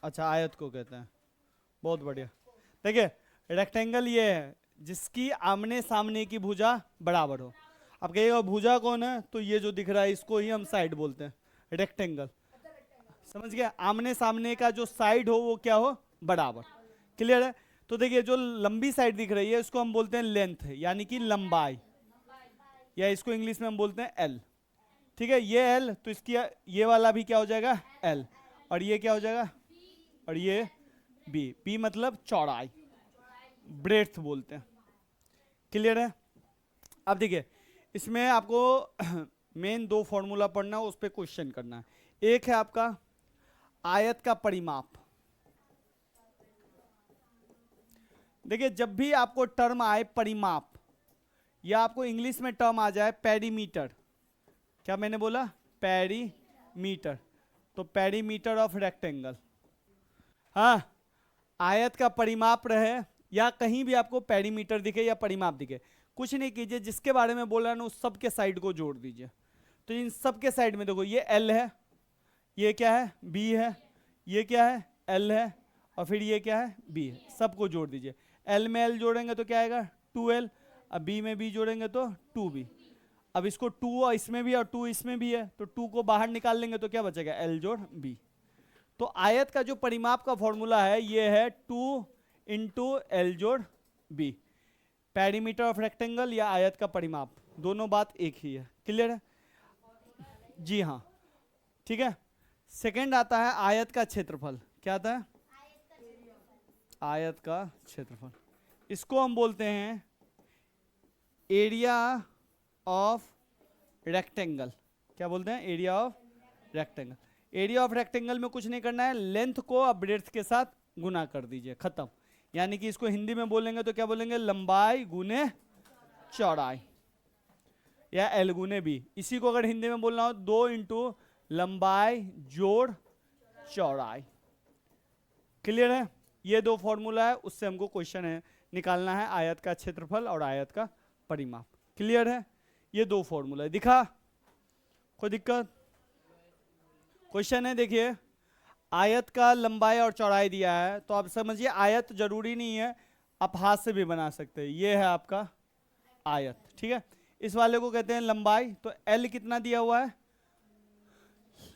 अच्छा, आयत को कहते हैं। बहुत बढ़िया। देखिए, रेक्टेंगल ये है जिसकी आमने सामने की भुजा बराबर हो। अब कहिएगा भुजा कौन है, तो ये जो दिख रहा है इसको ही हम साइड बोलते हैं, रेक्टेंगल। समझ गया, आमने सामने का जो साइड हो वो क्या हो, बराबर। क्लियर है। तो देखिए, जो लंबी साइड दिख रही है इसको हम बोलते हैं लेंथ, यानी कि लंबाई, या इसको इंग्लिश में हम बोलते हैं एल। ठीक है, ये एल, तो इसकी ये वाला भी क्या हो जाएगा, एल। और ये क्या हो जाएगा, और ये बी। बी मतलब चौड़ाई, ब्रेड्थ बोलते हैं। क्लियर है। अब देखिए, इसमें आपको मेन दो फॉर्मूला पढ़ना है, उस पर क्वेश्चन करना है। एक है आपका आयत का परिमाप। देखिए, जब भी आपको टर्म आए परिमाप, या आपको इंग्लिश में टर्म आ जाए पेरीमीटर, क्या मैंने बोला, पेरीमीटर, तो पेरीमीटर ऑफ रेक्टेंगल। हाँ, आयत का परिमाप रहे या कहीं भी आपको पेरीमीटर दिखे या परिमाप दिखे, कुछ नहीं कीजिए, जिसके बारे में बोल रहा है ना उस सब के साइड को जोड़ दीजिए। तो इन सब के साइड में देखो, ये एल है, ये क्या है, बी है, ये क्या है, एल है, और फिर ये क्या है, बी है। सबको जोड़ दीजिए। एल में एल जोड़ेंगे तो क्या आएगा, 2L। अब बी में बी जोड़ेंगे तो 2B। अब इसको 2 और इसमें भी और 2 इसमें भी है, तो 2 को बाहर निकाल लेंगे तो क्या बचेगा, एल जोड़ बी। तो आयत का जो परिमाप का फॉर्मूला है ये है 2 इंटू एल जोड़ बी। पेरीमीटर ऑफ रेक्टेंगल या आयत का परिमाप, दोनों बात एक ही है। क्लियर है। जी हाँ, ठीक है। सेकंड आता है आयत का क्षेत्रफल। क्या आता है, आयत का क्षेत्रफल। इसको हम बोलते हैं एरिया ऑफ रेक्टेंगल। क्या बोलते हैं, area of rectangle. Area of rectangle में कुछ नहीं करना है, लेंथ को अब ब्रेड्थ के साथ गुना कर दीजिए, खत्म। यानी कि इसको हिंदी में बोलेंगे तो क्या बोलेंगे, लंबाई गुने चौड़ाई, या एल गुने बी। इसी को अगर हिंदी में बोलना हो, 2 इंटू लंबाई जोड़ चौड़ाई। क्लियर है। ये दो फॉर्मूला है, उससे हमको क्वेश्चन है निकालना है आयत का क्षेत्रफल और आयत का परिमाप। क्लियर है। ये दो फॉर्मूला है, दिखा, कोई दिक्कत। क्वेश्चन है, देखिए, आयत का लंबाई और चौड़ाई दिया है, तो आप समझिए आयत जरूरी नहीं है, आप हाथ से भी बना सकते हैं। ये है आपका आयत, ठीक है। इस वाले को कहते हैं लंबाई, तो एल कितना दिया हुआ है,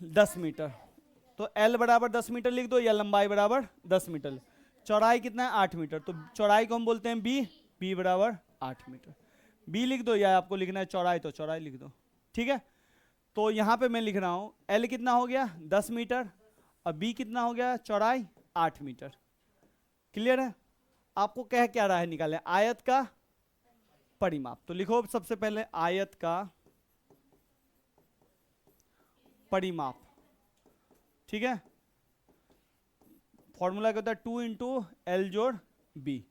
10 मीटर, तो एल बराबर 10 मीटर लिख दो, या लंबाई बराबर 10 मीटर। चौड़ाई कितना है, 8 मीटर, तो चौड़ाई को हम बोलते हैं बी। बी बराबर 8 मीटर, बी लिख दो, या आपको लिखना है चौड़ाई तो चौड़ाई लिख दो। ठीक है। तो यहां पे मैं लिख रहा हूं एल कितना हो गया, 10 मीटर, और बी कितना हो गया, चौड़ाई 8 मीटर। क्लियर है। आपको कह क्या रहा है, निकालें आयत का परिमाप। तो लिखो सबसे पहले आयत का परिमाप। ठीक है। फॉर्मूला क्या होता है, 2 इंटू एल जोड़ बी।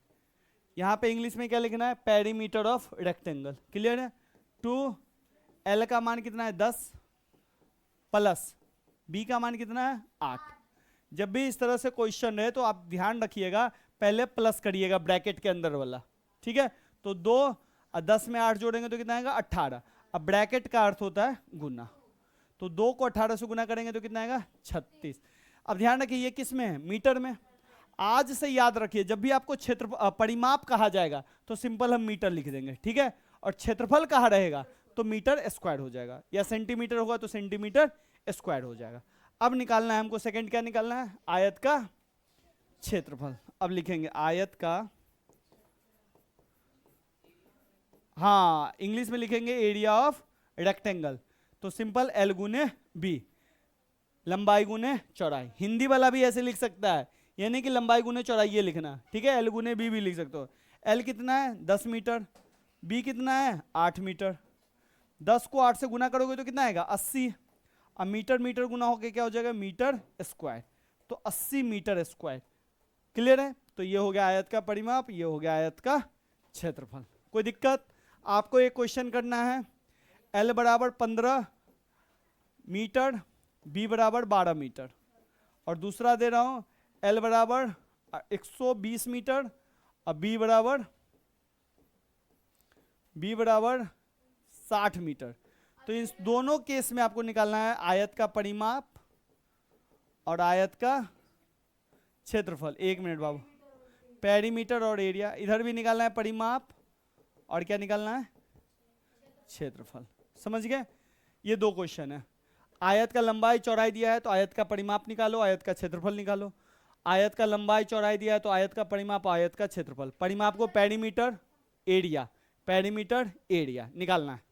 यहां पे इंग्लिश में क्या लिखना है, पेरीमीटर ऑफ रेक्टेंगल। क्लियर है। 2 एल का मान कितना है, 10, प्लस बी का मान कितना है, 8। जब भी इस तरह से क्वेश्चन है तो आप ध्यान रखिएगा, पहले प्लस करिएगा ब्रैकेट के अंदर वाला। ठीक है। तो 2 और 10 में 8 जोड़ेंगे तो कितना आएगा, 18। अब ब्रैकेट का अर्थ होता है गुना, तो 2 को 18 से गुना करेंगे तो कितना आएगा, 36। अब ध्यान रखिए ये किस में है, मीटर में। आज से याद रखिए, जब भी आपको क्षेत्र परिमाप कहा जाएगा तो सिंपल हम मीटर लिख देंगे। ठीक है। और क्षेत्रफल कहा रहेगा तो मीटर स्क्वायर हो जाएगा, या सेंटीमीटर होगा तो सेंटीमीटर स्क्वायर हो जाएगा। अब निकालना है हमको सेकंड, क्या निकालना है, आयत का क्षेत्रफल। अब लिखेंगे आयत का, हाँ इंग्लिश में लिखेंगे एरिया ऑफ रेक्टेंगल, तो सिंपल एल गुने बी, लंबाई गुने चौड़ाई। हिंदी वाला भी ऐसे लिख सकता है, यानी कि लंबाई गुने चौड़ाई ये लिखना। ठीक है। एल गुने बी भी लिख सकते हो। एल कितना है, 10 मीटर, बी कितना है, 8 मीटर। 10 को 8 से गुना करोगे तो कितना आएगा, 80। अब मीटर मीटर गुना होके क्या हो जाएगा, मीटर स्क्वायर, तो 80 मीटर स्क्वायर। क्लियर है। तो ये हो गया आयत का परिमाप, ये हो गया आयत का क्षेत्रफल। कोई दिक्कत। आपको एक क्वेश्चन करना है, एल बराबर 15 मीटर, बी बराबर 12 मीटर, और दूसरा दे रहा हूं एल बराबर 120 मीटर और बी बराबर 60 मीटर। तो इन दोनों केस में आपको निकालना है आयत का परिमाप और आयत का क्षेत्रफल। 1 मिनट बाबू, पेरीमीटर और एरिया, इधर भी निकालना है परिमाप और क्या निकालना है, क्षेत्रफल। समझ गए? ये 2 क्वेश्चन है। आयत का लंबाई चौड़ाई दिया है तो आयत का परिमाप निकालो, आयत का क्षेत्रफल निकालो। आयत का लंबाई चौड़ाई दिया है तो आयत का परिमाप, आयत का क्षेत्रफल। परिमाप को पेरीमीटर एरिया, पेरीमीटर एरिया निकालना है।